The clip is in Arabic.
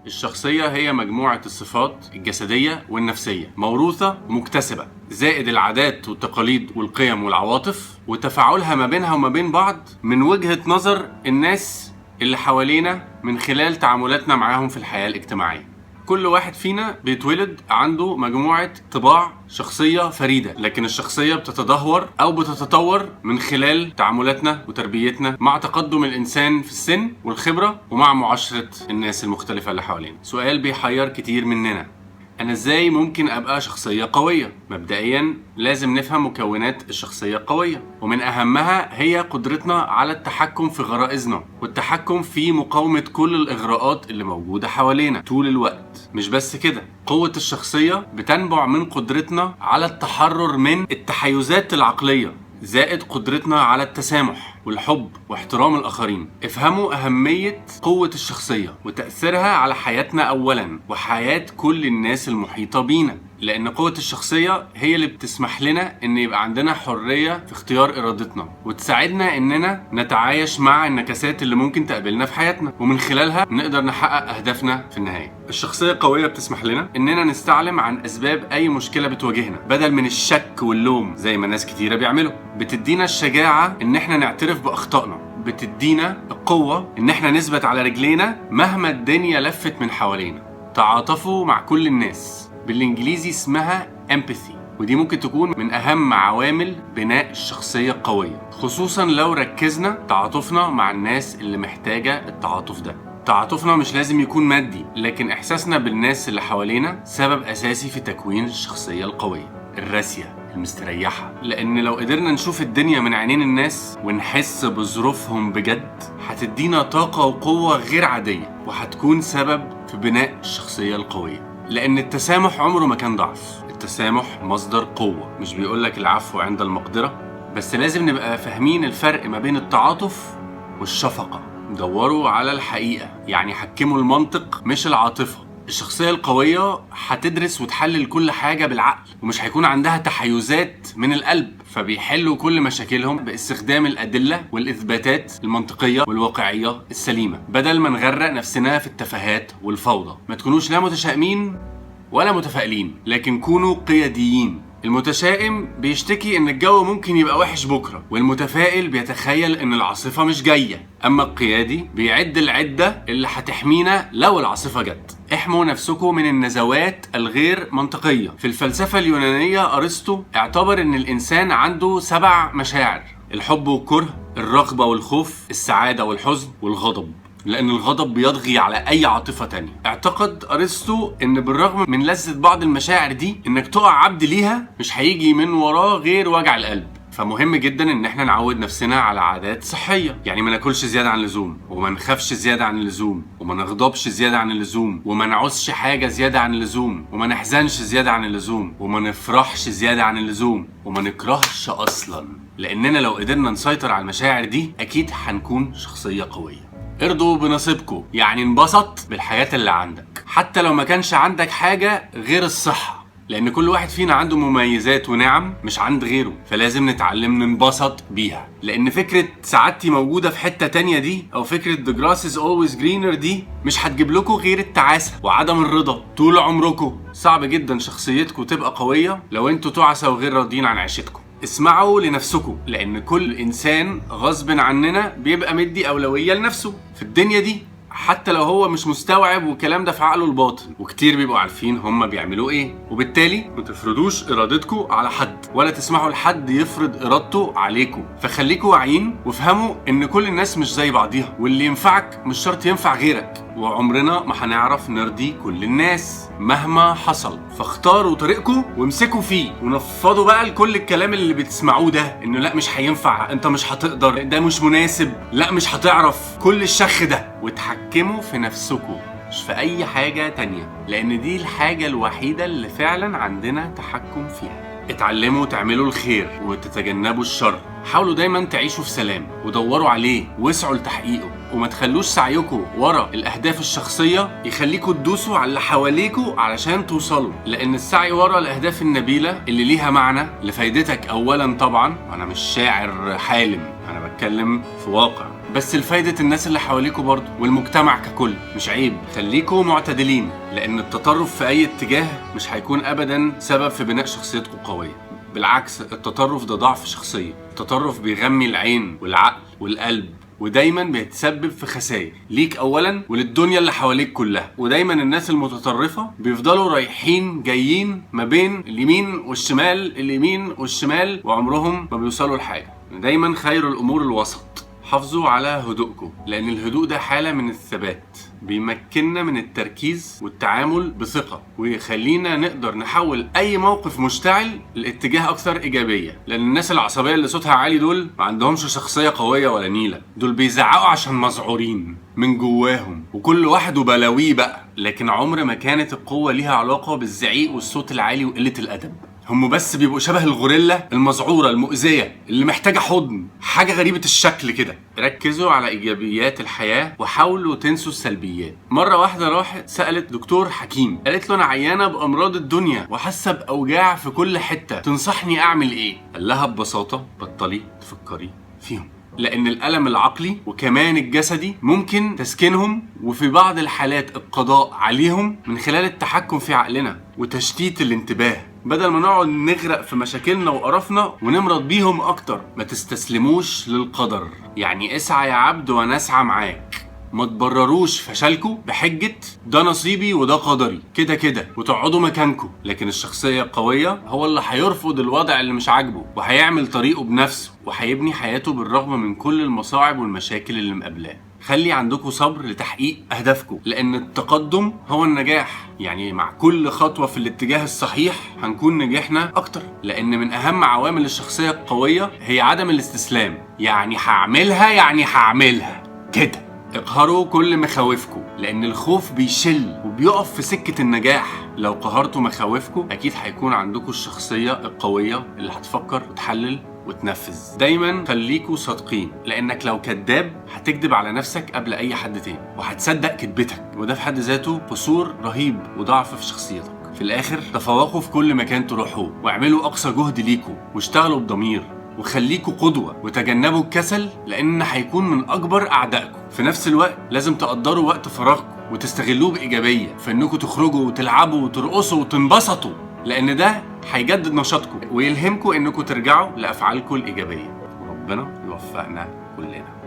الشخصية هي مجموعة الصفات الجسدية والنفسية موروثة ومكتسبة، زائد العادات والتقاليد والقيم والعواطف وتفاعلها ما بينها وما بين بعض من وجهة نظر الناس اللي حوالينا من خلال تعاملاتنا معاهم في الحياة الاجتماعية. كل واحد فينا بيتولد عنده مجموعة طباع شخصية فريدة، لكن الشخصية بتتدهور أو بتتطور من خلال تعاملاتنا وتربيتنا مع تقدم الإنسان في السن والخبرة ومع معاشرة الناس المختلفة اللي حوالينا. سؤال بيحير كتير مننا: أنا إزاي ممكن أبقى شخصية قوية؟ مبدئياً لازم نفهم مكونات الشخصية القوية، ومن أهمها هي قدرتنا على التحكم في غرائزنا والتحكم في مقاومة كل الإغراءات اللي موجودة حوالينا طول الوقت. مش بس كده، قوة الشخصية بتنبع من قدرتنا على التحرر من التحيزات العقلية، زائد قدرتنا على التسامح والحب واحترام الآخرين. افهموا أهمية قوة الشخصية وتأثيرها على حياتنا أولاً وحياة كل الناس المحيطة بينا، لأن قوة الشخصية هي اللي بتسمح لنا إن يبقى عندنا حرية في اختيار إرادتنا، وتساعدنا إننا نتعايش مع النكسات اللي ممكن تقابلنا في حياتنا، ومن خلالها نقدر نحقق أهدافنا في النهاية. الشخصية القوية بتسمح لنا إننا نستعلم عن أسباب أي مشكلة بتواجهنا بدل من الشك واللوم زي ما ناس كتيرة بيعملوا. بتدينا الشجاعة إن احنا نعترف بأخطائنا، بتدينا القوة إن احنا نثبت على رجلينا مهما الدنيا لفت من حوالينا. تعاطفوا مع كل الناس، بالإنجليزي اسمها empathy، ودي ممكن تكون من أهم عوامل بناء الشخصية القوية، خصوصا لو ركزنا تعاطفنا مع الناس اللي محتاجة التعاطف ده. تعاطفنا مش لازم يكون مادي، لكن إحساسنا بالناس اللي حوالينا سبب أساسي في تكوين الشخصية القوية الراسية المستريحة، لأن لو قدرنا نشوف الدنيا من عينين الناس ونحس بظروفهم بجد هتدينا طاقة وقوة غير عادية، وهتكون سبب في بناء الشخصية القوية. لأن التسامح عمره ما كان ضعف، التسامح مصدر قوة. مش بيقولك العفو عند المقدرة، بس لازم نبقى فاهمين الفرق ما بين التعاطف والشفقة. دوروا على الحقيقة، يعني حكموا المنطق مش العاطفة. الشخصية القوية هتدرس وتحلل كل حاجة بالعقل، ومش هيكون عندها تحيزات من القلب، فبيحلوا كل مشاكلهم باستخدام الأدلة والإثباتات المنطقية والواقعية السليمة، بدل ما نغرق نفسنا في التفاهات والفوضى. ما تكونوش لا متشائمين ولا متفائلين، لكن كونوا قياديين. المتشائم بيشتكي ان الجو ممكن يبقى وحش بكرة، والمتفائل بيتخيل ان العاصفة مش جاية. اما القيادي بيعد العدة اللي هتحمينا لو العاصفة جت. احموا نفسكم من النزوات الغير منطقية. في الفلسفة اليونانية أرسطو اعتبر ان الانسان عنده 7 مشاعر: الحب والكره، الرغبة والخوف، السعادة والحزن، والغضب، لأن الغضب بيضغي على أي عاطفة تانية. اعتقد أرسطو إن بالرغم من لذة بعض المشاعر دي، إنك تقع عبد ليها مش هيجي من وراه غير وجع القلب. فمهم جدا إن احنا نعود نفسنا على عادات صحية، يعني ما ناكلش زيادة عن اللزوم، وما نخافش زيادة عن اللزوم، وما نغضبش زيادة عن اللزوم، وما نعوزش حاجة زيادة عن اللزوم، وما نحزنش زيادة عن اللزوم، وما نفرحش زيادة عن اللزوم، وما نكرهش أصلا. لأننا لو قدرنا نسيطر على المشاعر دي أكيد هنكون شخصية قوية. ارضوا بنصيبكم، يعني انبسط بالحاجات اللي عندك حتى لو ما كانش عندك حاجة غير الصحة، لأن كل واحد فينا عنده مميزات ونعم مش عند غيره، فلازم نتعلم ننبسط بيها. لأن فكرة سعادتي موجودة في حتة تانية دي، أو فكرة the grass is always greener دي، مش هتجيب لكم غير التعاسة وعدم الرضا طول عمركم. صعب جدا شخصيتكم تبقى قوية لو انتوا تعسى وغير راضيين عن عيشتكم. اسمعوا لنفسكم، لأن كل إنسان غصب عننا بيبقى مدي أولوية لنفسه في الدنيا دي، حتى لو هو مش مستوعب، والكلام ده في عقله الباطن، وكتير بيبقوا عارفين هم بيعملوا ايه. وبالتالي ما تفرضوش ارادتكم على حد، ولا تسمحوا لحد يفرض ارادته عليكم. فخليكوا واعيين وافهموا ان كل الناس مش زي بعضيها، واللي ينفعك مش شرط ينفع غيرك، وعمرنا ما هنعرف نرضي كل الناس مهما حصل. فاختاروا طريقكم وامسكوا فيه، ونفضوا بقى لكل الكلام اللي بتسمعوه ده، انه لا مش هينفع، انت مش هتقدر، ده مش مناسب، لا مش هتعرف، كل الشخ ده. وتحكموا في نفسكم مش في اي حاجة تانية، لان دي الحاجة الوحيدة اللي فعلا عندنا تحكم فيها. اتعلموا تعملوا الخير وتتجنبوا الشر. حاولوا دايما تعيشوا في سلام، ودوروا عليه واسعوا لتحقيقه، وما تخلوش سعيكم ورا الأهداف الشخصية يخليكوا تدوسوا على اللي حواليكوا علشان توصلوا. لأن السعي ورا الأهداف النبيلة اللي ليها معنى لفايدتك أولا طبعا، أنا مش شاعر حالم، أنا بتكلم في واقع، بس لفايدة الناس اللي حواليكوا برضو والمجتمع ككل. مش عيب، خليكوا معتدلين، لأن التطرف في أي اتجاه مش هيكون أبدا سبب في بناء شخصيتكم قوية. بالعكس، التطرف ده ضعف شخصية. التطرف بيغمي العين والعقل والقلب، ودايما بيتسبب في خسائر ليك اولا وللدنيا اللي حواليك كلها. ودايما الناس المتطرفة بيفضلوا رايحين جايين ما بين اليمين والشمال، اليمين والشمال، وعمرهم ما بيوصلوا لحاجة. دايما خير الامور الوسط. حافظوا على هدوءكم، لان الهدوء ده حالة من الثبات، بيمكننا من التركيز والتعامل بثقة، ويخلينا نقدر نحول اي موقف مشتعل لاتجاه اكثر ايجابية. لان الناس العصبية اللي صوتها عالي دول ما عندهمش شخصية قوية ولا نيلة، دول بيزعقوا عشان مذعورين من جواهم، وكل واحد وبلاويه بقى. لكن عمر ما كانت القوة ليها علاقة بالزعيق والصوت العالي وقلة الادب. هم بس بيبقوا شبه الغوريلا المذعورة المؤذية اللي محتاجة حضن، حاجة غريبة الشكل كده. ركزوا على إيجابيات الحياة وحاولوا تنسوا السلبيات. مرة واحدة راحت سألت دكتور حكيم، قالت له أنا عيانة بأمراض الدنيا وحاسة بأوجاع في كل حتة، تنصحني أعمل إيه؟ قال لها ببساطة بطلي تفكري فيهم، لأن الألم العقلي وكمان الجسدي ممكن تسكينهم، وفي بعض الحالات القضاء عليهم من خلال التحكم في عقلنا وتشتيت الانتباه، بدل ما نقعد نغرق في مشاكلنا وقرفنا ونمرض بيهم أكتر. ما تستسلموش للقدر، يعني اسعى يا عبد وأنا أسعى معاك. ما تبرروش فشلكوا بحجة ده نصيبي وده قدري كده كده وتقعدوا مكانكوا. لكن الشخصية القوية هو اللي هيرفض الوضع اللي مش عاجبه، وهيعمل طريقه بنفسه، وهيبني حياته بالرغم من كل المصاعب والمشاكل اللي مقابلاه. خلي عندكم صبر لتحقيق أهدافكم، لأن التقدم هو النجاح. يعني مع كل خطوة في الاتجاه الصحيح هنكون نجحنا أكتر، لأن من أهم عوامل الشخصية القوية هي عدم الاستسلام. يعني هعملها كده. اقهروا كل مخاوفكم، لأن الخوف بيشل وبيقف في سكة النجاح. لو قهرتوا مخاوفكم أكيد هيكون عندكم الشخصية القوية اللي هتفكر وتحلل وتنفذ. دايما خليكوا صادقين، لانك لو كذاب هتكذب على نفسك قبل اي حد تاني، وهتصدق كذبتك، وده في حد ذاته قصور رهيب وضعف في شخصيتك. في الاخر تفوقوا في كل مكان تروحوه، واعملوا اقصى جهد ليكوا، واشتغلوا بضمير، وخليكوا قدوة، وتجنبوا الكسل لان هيكون من اكبر اعدائكم. في نفس الوقت لازم تقدروا وقت فراغكم وتستغلوه بايجابية، في انكم تخرجوا وتلعبوا وترقصوا وتنبسطوا، لان ده هيجدد نشاطكم ويلهمكم انكم ترجعوا لافعالكم الايجابيه. وربنا يوفقنا كلنا.